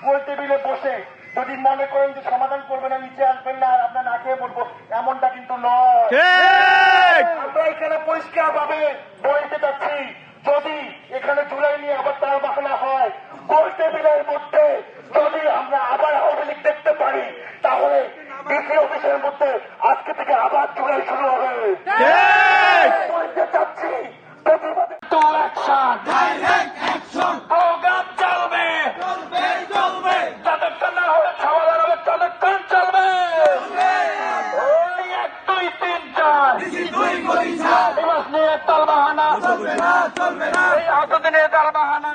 গোল টেবিলে বসে যদি মনে করেন যে সমাধান করবেন, নিচে আসবেন না, আপনার না খেয়ে বলবো, এমনটা কিন্তু নয়। আমরা এখানে পরিষ্কার ভাবে বলতে চাচ্ছি, যদি এখানে জুলাই নিয়ে আবার তার বাহানা হয়, গোল টেবিলের মধ্যে যদি আমরা আবার আওয়ামী লীগ দেখতে পারি, তাহলে ডিসি অফিসের মধ্যে আজকে থেকে আবার জুলাই শুরু হবে। বলতে চাচ্ছি প্রতিবাদে প্রোগ্রাম চলবে, যতক্ষণ না হলে সমাধান হবে ততক্ষণ চলবে। ওই 1, 2, 3, 4 দিবস নিয়ে তালবাহানা, এই 8 দিনের তালবাহানা।